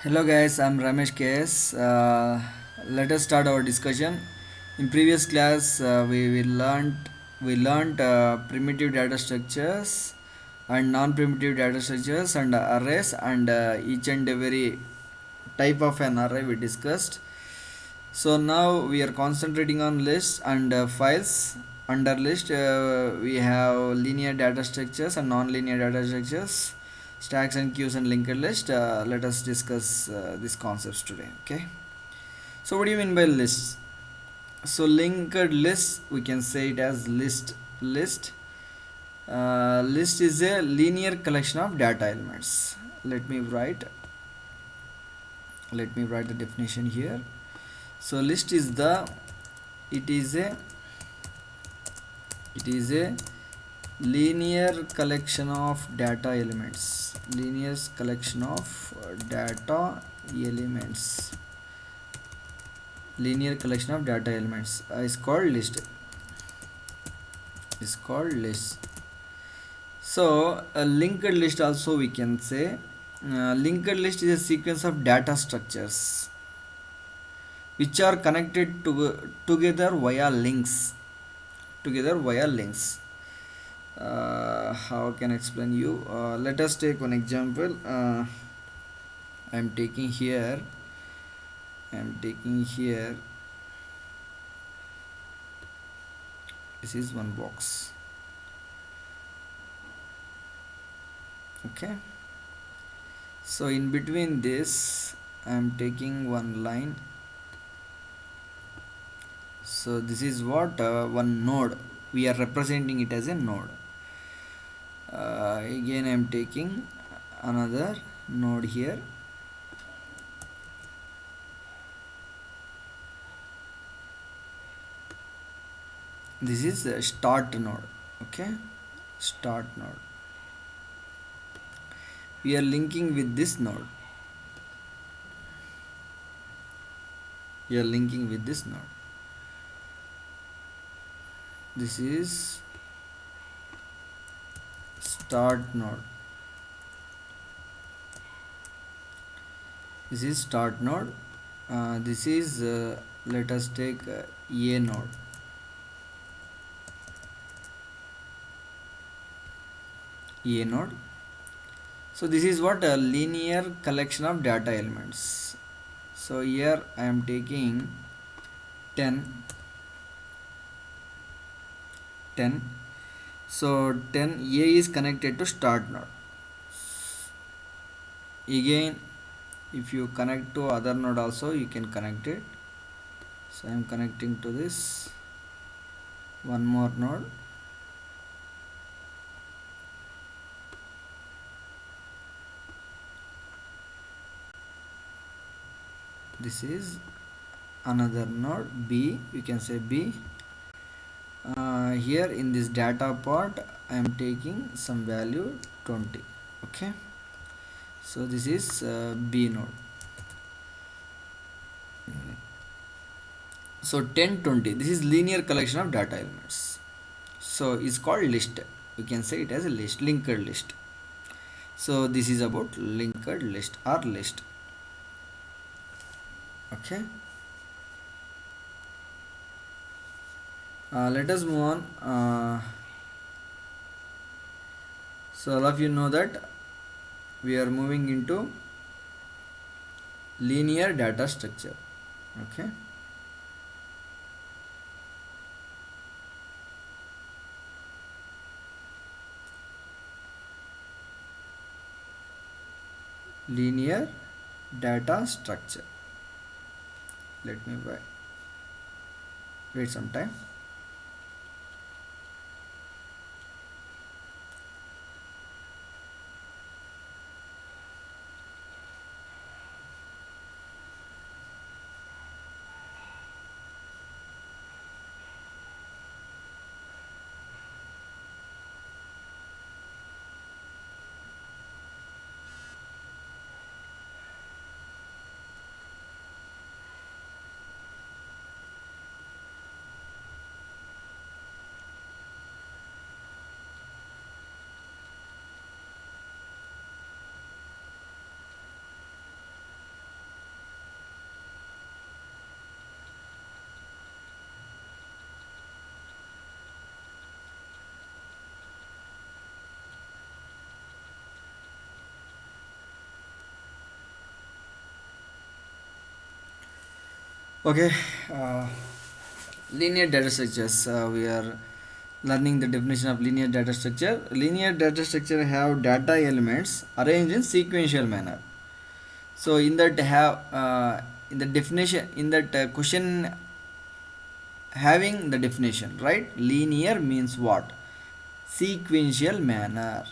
Hello guys, I'm Ramesh KS. Let us start our discussion. In previous class, we learned primitive data structures and non-primitive data structures and arrays and each and every type of an array we discussed. So now we are concentrating on lists and files. Under list, we have linear data structures and non-linear data structures, stacks and queues and linked list. Let us discuss these concepts today. Okay. So what do you mean by lists? So linked list, we can say it as list. List is a linear collection of data elements. Let me write. Let me write the definition here. So list is the it is a it is a linear collection of data elements. Linear collection of data elements. Linear collection of data elements is called list. Is called list. So a linked list also we can say. Linked list is a sequence of data structures which are connected together via links. Together via links. How can I explain you? Let us take one example. I'm taking here. I'm taking here. This is one box. Okay. So in between this, I'm taking one line. So this is what one node. We are representing it as a node. Again, I'm taking another node here. This is a start node. Okay, start node. We are linking with this node. We are linking with this node. This is start node. This is start node. This is let us take a node. A node. So this is what a linear collection of data elements. So here I am taking 10. So 10 A is connected to start node. Again, if you connect to other node also, you can connect it. So I am connecting to this one more node. This is another node B. You can say B. Here in this data part, I am taking some value 20. Okay. So this is B node. So 10, 20. This is linear collection of data elements. So it's called list. We can say it as a list, linked list. So this is about linked list or list. Okay. Let us move on. So all of you know that we are moving into linear data structure. Okay. Linear data structure. Let me wait some time. Okay, uh, linear data structures. We are learning the definition of linear data structure. Linear data structure have data elements arranged in sequential manner. So in that have in the definition in that question having the definition, right? Linear means what? Sequential manner.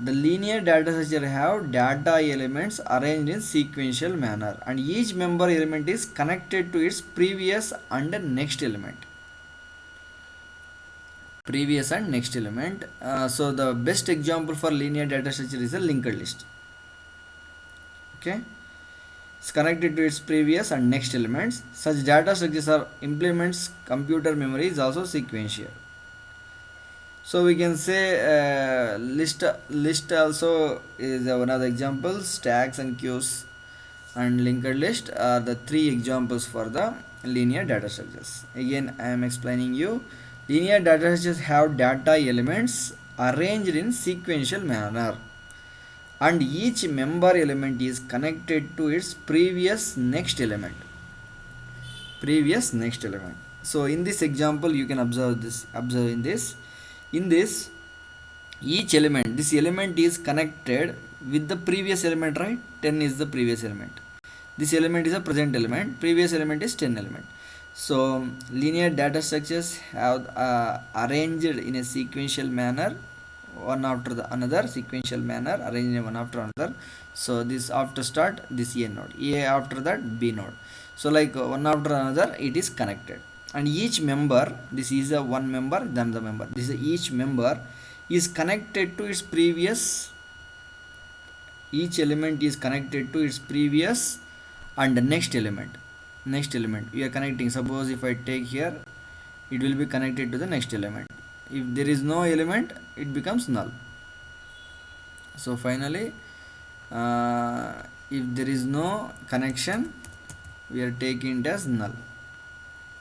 The linear data structure have data elements arranged in sequential manner, and each member element is connected to its previous and next element. Previous and next element. So the best example for linear data structure is a linked list. Okay, it's connected to its previous and next elements. Such data structures are implements computer memory is also sequential. So we can say list also is one of the examples. Stacks and queues and linked list are the three examples for the linear data structures. Again, I am explaining you. Linear data structures have data elements arranged in sequential manner, and each member element is connected to its previous next element. Previous next element. So in this example, you can observe this. Observe in this. In this, each element, this element is connected with the previous element, right? 10 is the previous element. This element is a present element, previous element is 10 element. So linear data structures have arranged in a sequential manner, one after the another, sequential manner, arranged in one after another. So this after start this A node, A after that B node. So like one after another it is connected, and each member, this is a one member, then the member, this is each member is connected to its previous, each element is connected to its previous and the next element. Next element we are connecting, suppose if I take here, it will be connected to the next element. If there is no element, it becomes null. So finally, if there is no connection, we are taking it as null.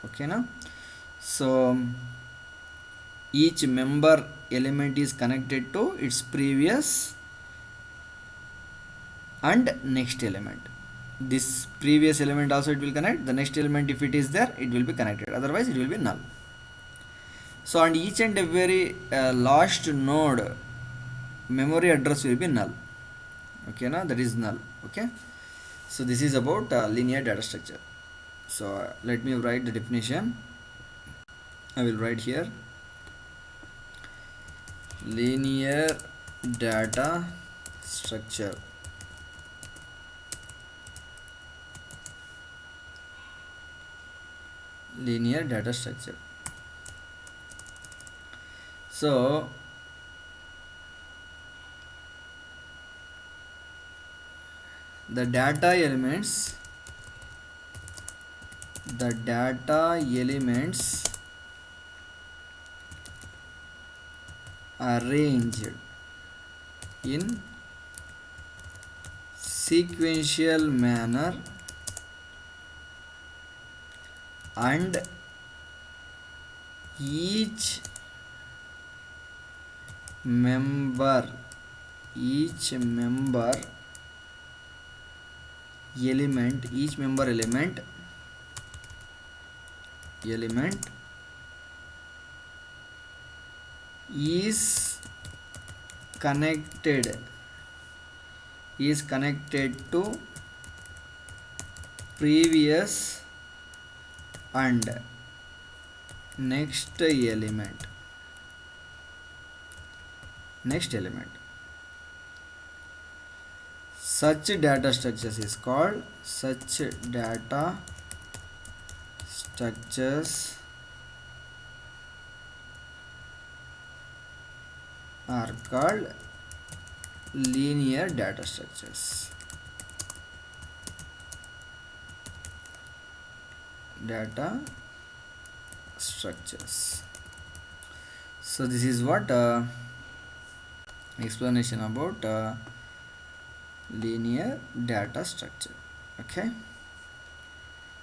Okay, now so each member element is connected to its previous and next element. This previous element also it will connect, the next element if it is there it will be connected, otherwise it will be null. So and each and every last node memory address will be null. Okay, now that is null. Okay, so this is about linear data structure. So let me write the definition. I will write here: linear data structure. Linear data structure. So the data elements arranged in sequential manner, and each member element is connected to previous and next element. Such data structures is called are called linear data structures. So this is what explanation about linear data structure. Okay,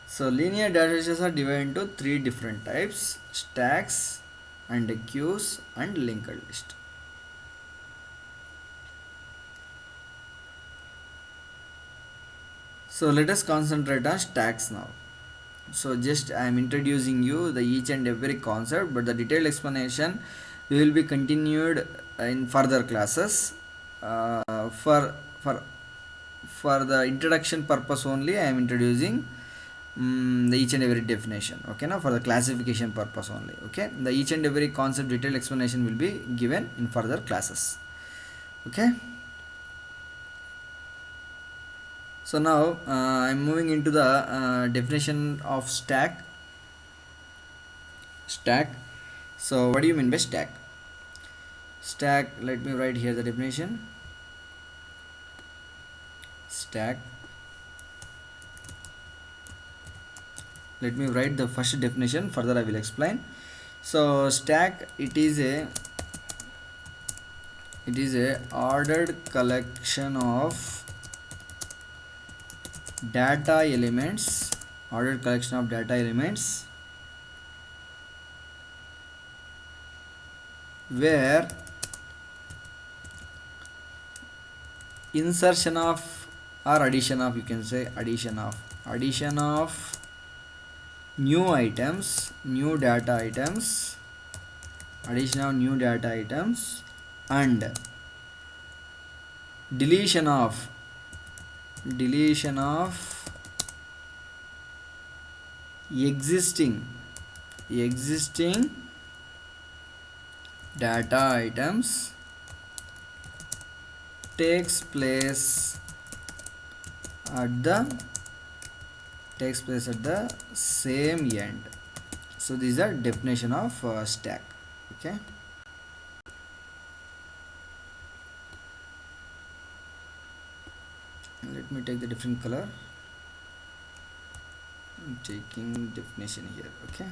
so linear data structures are divided into three different types: stacks and queues and linked list. So let us concentrate on stacks now. So just I am introducing you the each and every concept, but the detailed explanation we will be continued in further classes. For for the introduction purpose only, I am introducing the each and every definition. Okay, now for the classification purpose only. Okay, the each and every concept detailed explanation will be given in further classes. Okay. So now I'm moving into the definition of stack. Stack. So what do you mean by stack? Stack. Let me write here the definition. Stack. Let me write the first definition. Further, I will explain. So stack. It is a ordered collection of data elements. Ordered collection of data elements where insertion of or addition of, you can say addition of new items, new data items, addition of new data items, and deletion of existing data items takes place at the same end. So these are definition of stack. Okay. Let me take the different color. I'm taking definition here. Okay,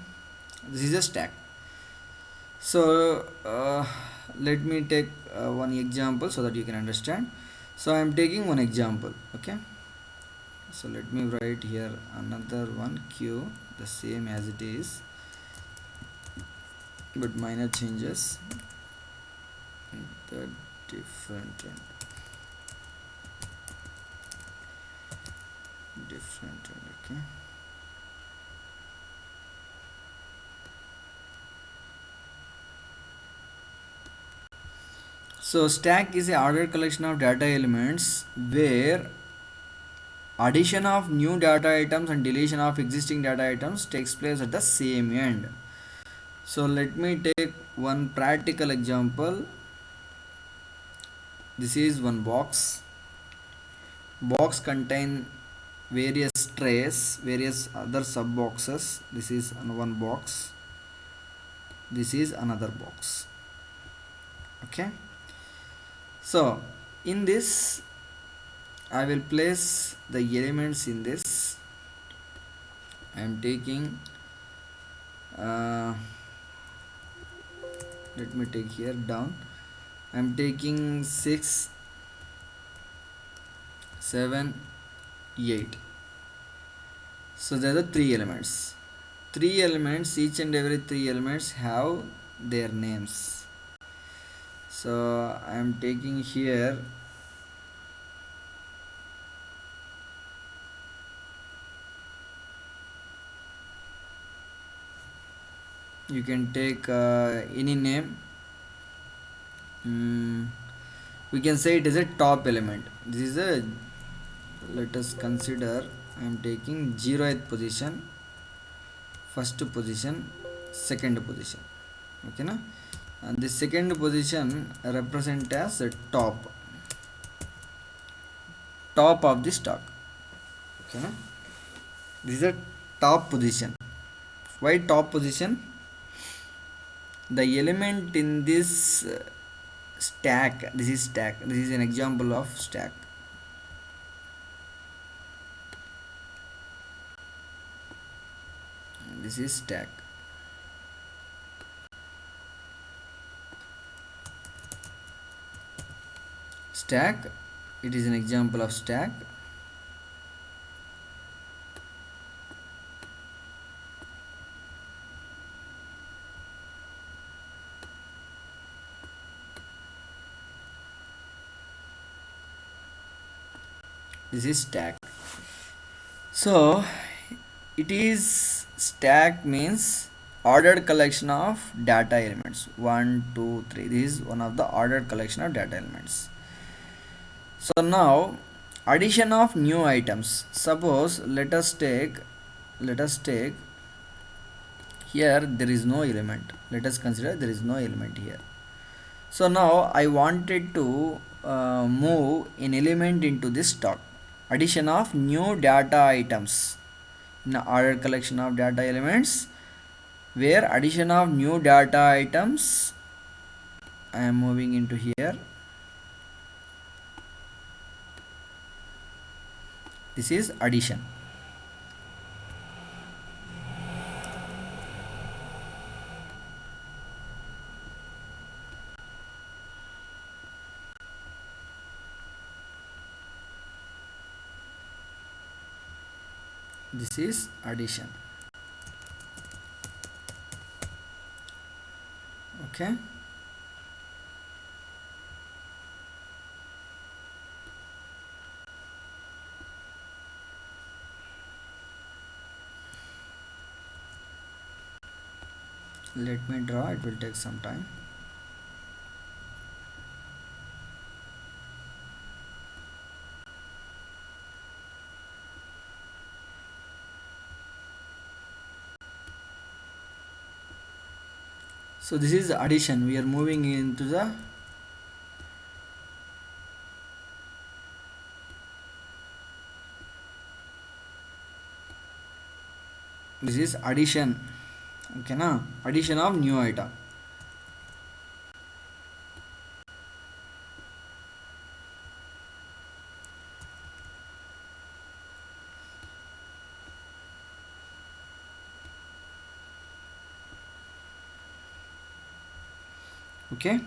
this is a stack. So let me take one example so that you can understand. So I am taking one example. Okay, so let me write here another one q, the same as it is, but minor changes. The different and okay. So stack is a ordered collection of data elements where addition of new data items and deletion of existing data items takes place at the same end. So let me take one practical example. This is one box. Box contain various trays, various other sub boxes. This is one box. This is another box. Okay. So in this I will place the elements in this. I am taking let me take here down. I am taking 6, 7, 8. So there are three elements. Each and every three elements have their names. So I am taking here you can take any name. We can say it is a top element. This is a, let us consider, I am taking 0th position, first position, second position. Okay, na? And the second position represent as a top of the stock. Okay, na? This is a top position. Why top position? The element in this stack, this is an example of stack. This is stack. Stack, it is an example of stack. This is stack. So it is stack means ordered collection of data elements. 1 2 3, this is one of the ordered collection of data elements. So now addition of new items. Suppose let us take here there is no element. Let us consider there is no element here. So now I wanted to move an element into this stock. Addition of new data items in ordered collection of data elements, where addition of new data items, I am moving into here. This is addition. This is addition. Okay. Let me draw, it will take some time. So this is addition. We are moving into the this is addition. Okay na, addition of new item. Okay,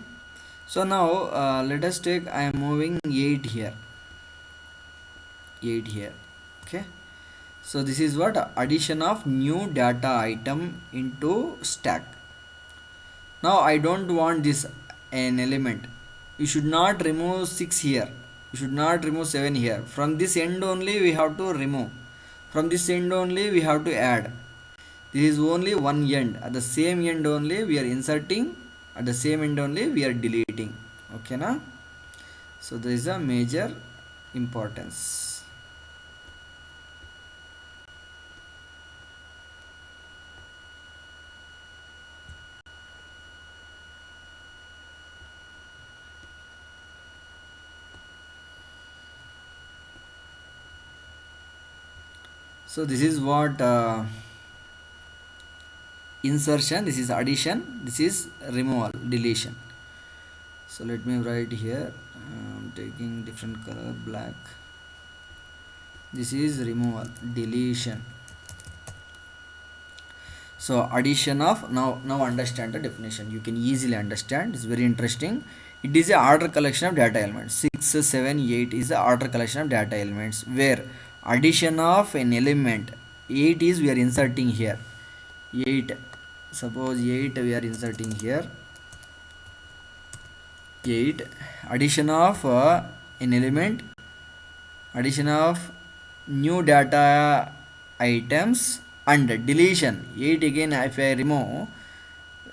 so now let us take, I am moving 8 here, 8 here. Okay, so this is what addition of new data item into stack. Now I don't want this an element. You should not remove 6 here, you should not remove 7 here. From this end only we have to remove, from this end only we have to add. This is only one end, at the same end only we are inserting, at the same end only we are deleting. Okay na, so there is a major importance. So this is what insertion, this is addition, this is removal, deletion. So let me write here, I'm taking different color, black. This is removal, deletion. So addition of, now understand the definition, you can easily understand, it's very interesting. It is a order collection of data elements. 6 7 8 is the order collection of data elements, where addition of an element, 8 is we are inserting here, 8, suppose 8 we are inserting here, 8, addition of an element, addition of new data items, and deletion 8 again. If I remove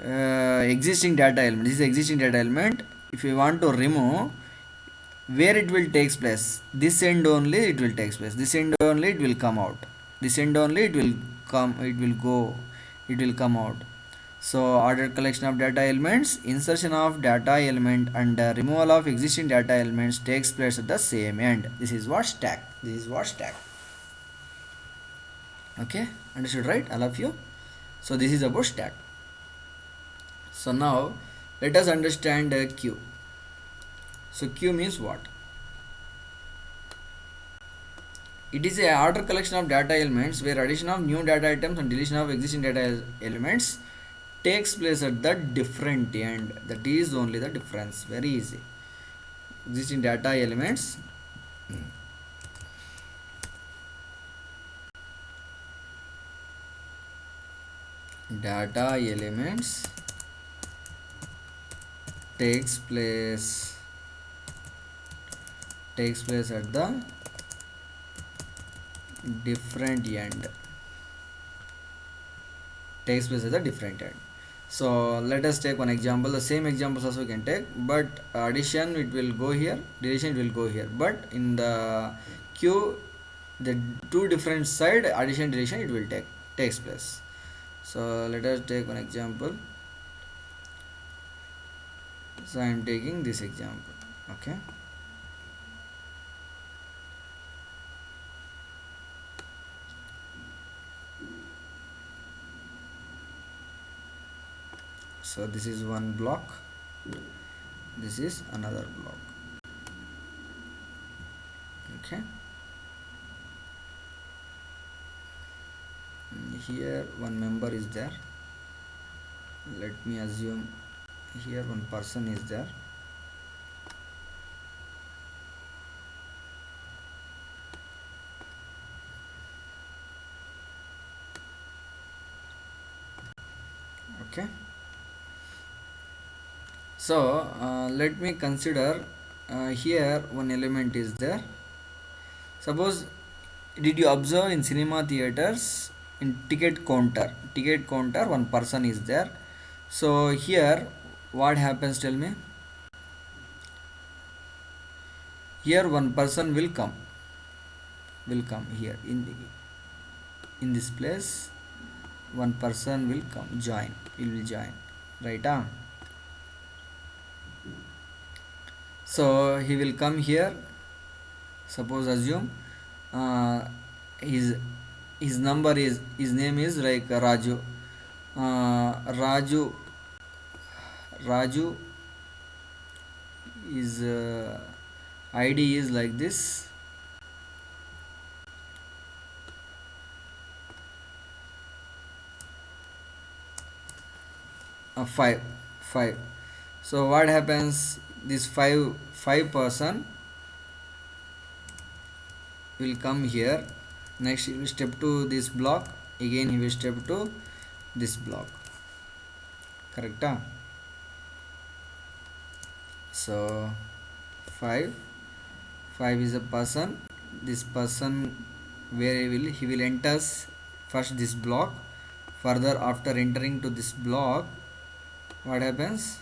existing data element, this is existing data element, if you want to remove, where it will takes place, this end only it will takes place, this end only it will come out, this end only it will come, it will go, it will come out. So ordered collection of data elements, insertion of data element, and removal of existing data elements takes place at the same end. This is what stack, this is what stack. Okay, understood, right, all of you? So this is about stack. So now let us understand queue. So queue means what? It is a order collection of data elements where addition of new data items and deletion of existing data elements takes place at the different end. That is only the difference. Very easy. Existing data elements, data elements takes place at the different end. takes place at the different end. So let us take one example. The same examples also we can take, but addition it will go here, deletion it will go here. But in the queue, the two different side addition deletion it will takes place. So let us take one example. So I am taking this example. Okay. So this is one block, this is another block. Okay. Here one member is there. Let me assume here one person is there. Okay. So let me consider here one element is there. Suppose, did you observe in cinema theaters in ticket counter one person is there. So here what happens, tell me. Here one person will come here in this place. One person will come, he will join, right? So he will come here. Suppose, assume uh, his his name is like Raju. Raju is ID is like this. Five. So what happens? This five person will come here. Next he will step to this block. Again he will step to this block. Correct? So five is a person. This person, where he will enters first this block. Further, after entering to this block, what happens?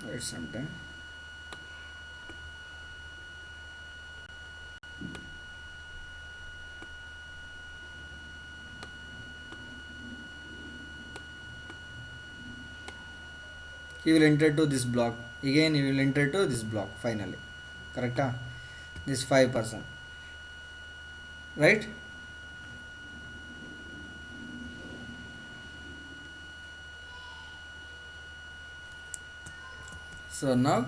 Wait some time. He will enter to this block. Again he will enter to this block finally. Correct? This 5%. Right? So now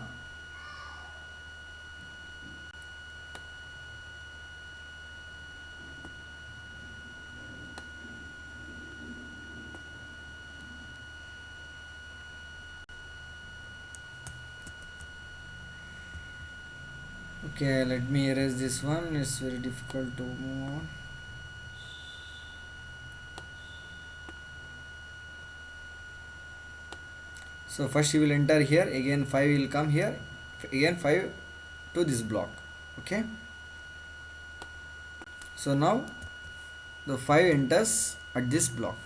okay, let me erase this one. It's very difficult to move on. So first he will enter here, again 5 will come here, again 5 to this block. Okay. So now the 5 enters at this block.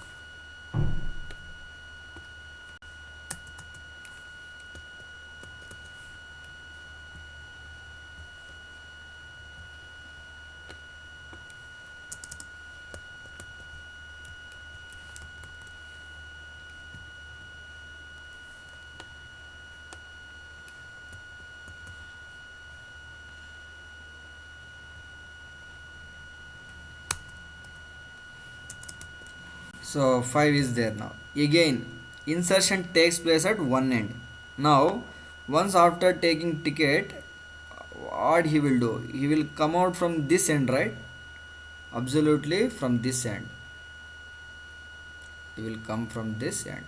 So 5 is there now. Again insertion takes place at one end. Now once after taking ticket, what he will do? He will come out from this end, right? Absolutely from this end. He will come from this end.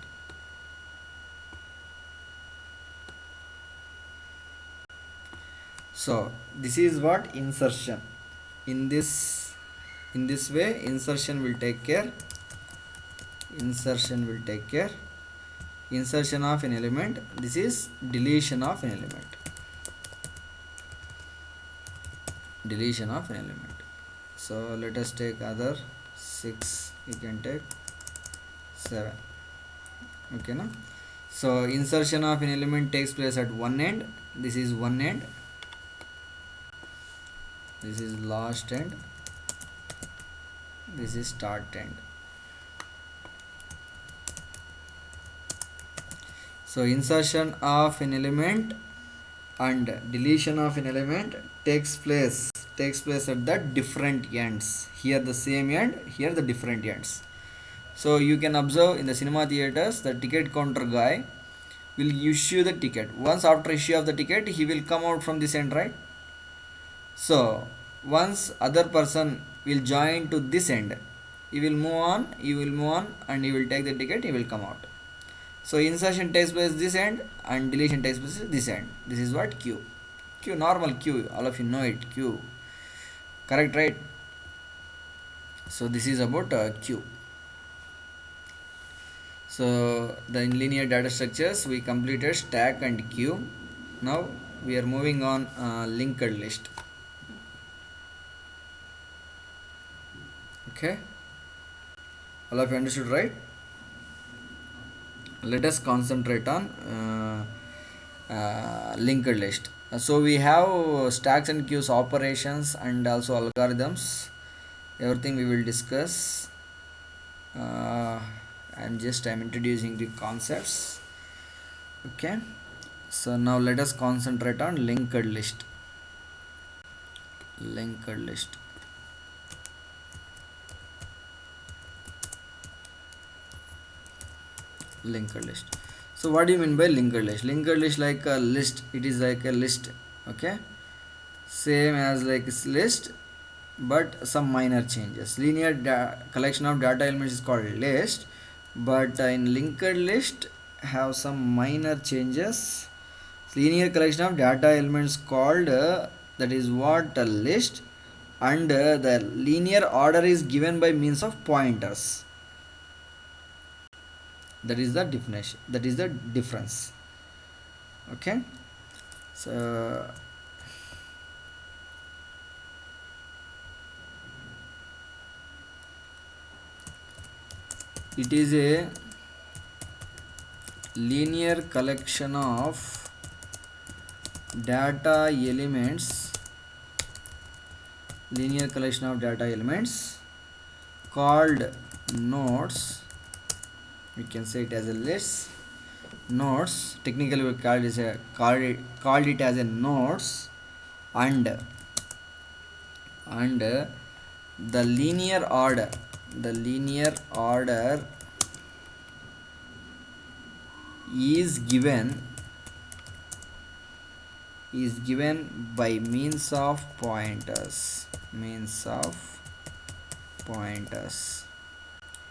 So this is what insertion. In In this way insertion will take care, insertion will take care, insertion of an element, this is deletion of an element, deletion of an element. So let us take other 6, you can take 7. Okay na? So insertion of an element takes place at one end, this is one end, this is last end, this is start end. So insertion of an element and deletion of an element takes place at the different ends. Here the same end, here the different ends. So you can observe in the cinema theaters, the ticket counter guy will issue the ticket. Once after issue of the ticket, he will come out from this end, right? So once other person will join to this end, he will move on, and he will take the ticket, he will come out. So insertion takes place this end and deletion takes place this end. This is what queue. Queue, normal queue, all of you know it, queue. Correct, right? So this is about queue. So the in linear data structures we completed stack and queue. Now we are moving on linked list. Okay, all of you understood, right? Let us concentrate on linked list. So we have stacks and queues operations and also algorithms, everything we will discuss. I'm introducing the concepts. Okay, so now let us concentrate on linked list. Linked list. Linked list. So what do you mean by linked list? Linked list like a list, it is like a list. Okay, same as like list but some minor changes. Linear collection of data elements is called list, but in linked list have some minor changes. Linear collection of data elements called that is what a list, and the linear order is given by means of pointers. That is the definition, that is the difference. Okay, so it is a linear collection of data elements, linear collection of data elements called nodes. We can say it as a list. Nodes, technically we called it as a nodes, and the linear order is given by means of pointers.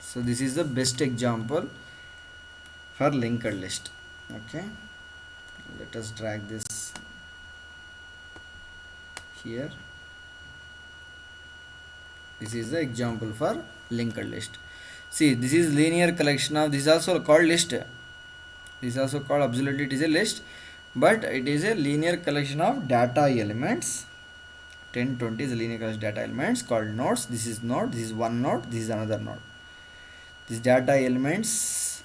So this is the best example for linked list. Okay, let us drag this here. This is the example for linked list. See, this is linear collection of, this is also called list, this is also called, absolutely it is a list, but it is a linear collection of data elements. 10, 20 is a linear collection of data elements called nodes. This is node, this is one node, this is another node. This data elements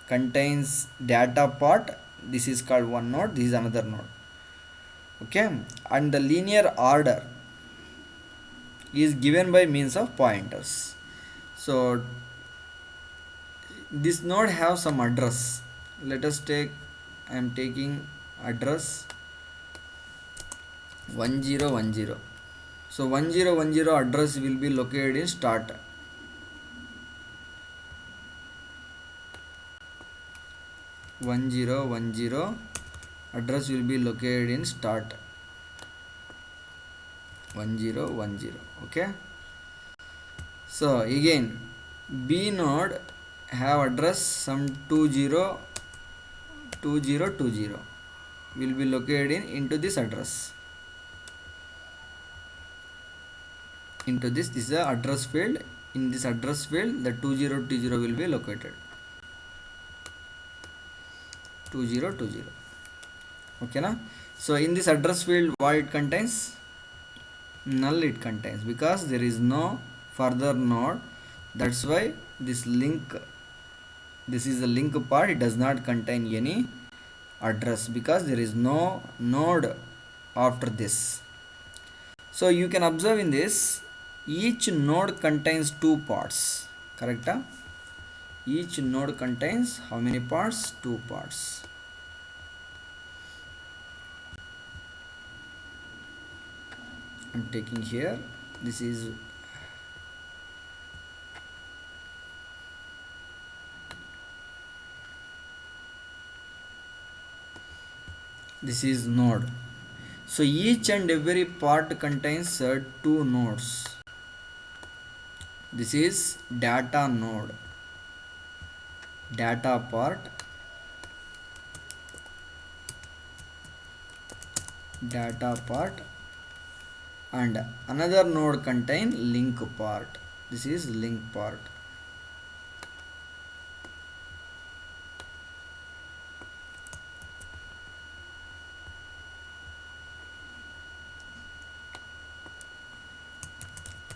contains data part, this is called one node, this is another node. Okay, and the linear order is given by means of pointers. So this node have some address. Let us take, I am taking address 1010. So 1010 address will be located in start. 1010 address will be located in start 1010. Okay, so again B node have address some 2020 will be located into this address. into this. This is the address field. In this address field, the 2020 will be located. 2020. Okay na? So in this address field, what it contains? Null it contains, because there is no further node. That's why this link, this is the link part, it does not contain any address because there is no node after this. So you can observe in this, each node contains two parts, correct? Each node contains how many parts? Two parts. I'm taking here, this is node. So each and every part contains two nodes. This is data node, data part, and another node contain link part. This is link part.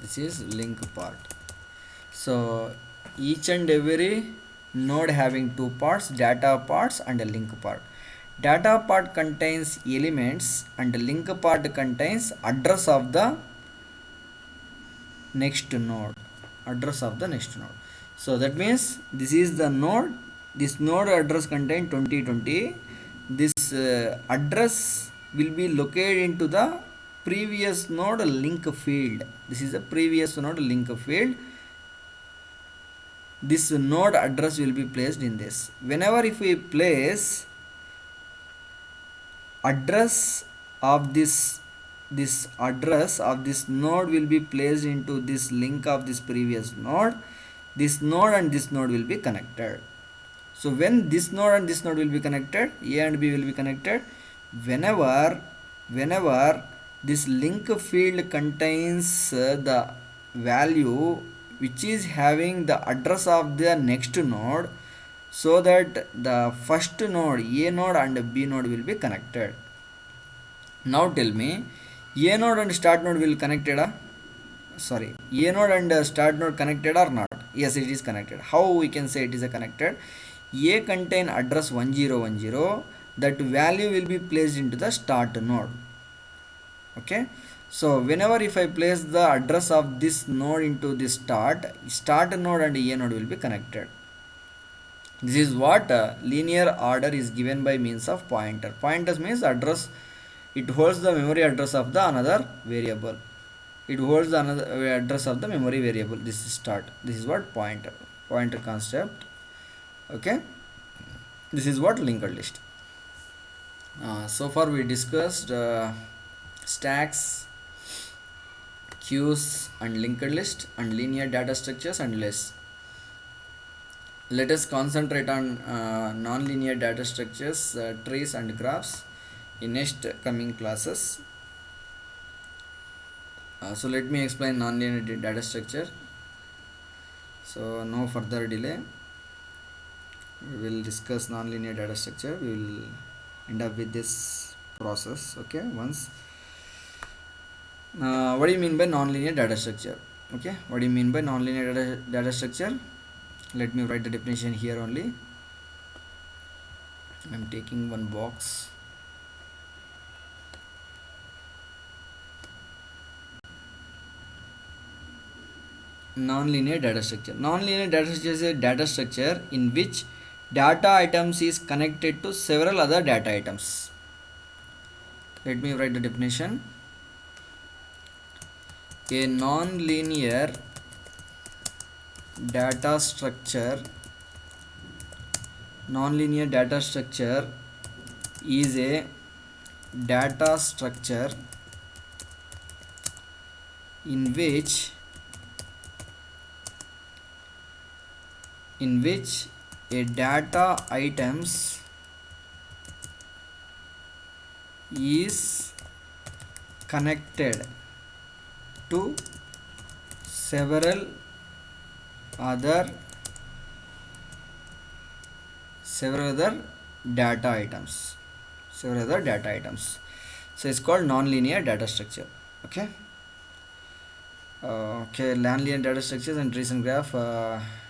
This is link part. So each and every node having two parts, data parts and a link part. Data part contains elements and link part contains address of the next node. So that means this is the node. This node address contains 2020. This address will be located into the previous node link field. This is the previous node link field. This node address will be placed in this. Whenever if we place address of this address of this node will be placed into this link of this previous node, this node and this node will be connected. So when this node and this node will be connected, A and B will be connected, whenever this link field contains the value which is having the address of the next node, so that the first node, A node and B node will be connected. Now tell me, A node and start node will connected? A node and start node connected or not? Yes, it is connected. How we can say it is a connected? A contain address 1010, that value will be placed into the start node. Okay, so whenever if I place the address of this node into this start node and A node will be connected. This is what linear order is given by means of pointer. Pointers means address, it holds the memory address of the another variable. It holds the another address of the memory variable. This is start. This is what pointer concept. Okay, this is what linked list. So far we discussed stacks, queues and linked list and linear data structures and lists. Let us concentrate on non-linear data structures, trees and graphs in next coming classes. So let me explain non-linear data structure. So no further delay, we will discuss non-linear data structure. We will end up with this process. Okay, once what do you mean by non-linear data structure? Okay, what do you mean by non-linear data structure? Let me write the definition here only. I am taking one box. Non-linear data structure. Non-linear data structure is a data structure in which data items is connected to several other data items. Let me write the definition. A non-linear data structure is a data structure in which a data items is connected to several other several other data items several other data items. So it's called non-linear data structure. Okay. Okay, non-linear data structures and trees and graph,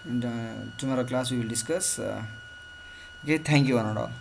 in the tomorrow class we will discuss. Okay, thank you one and all.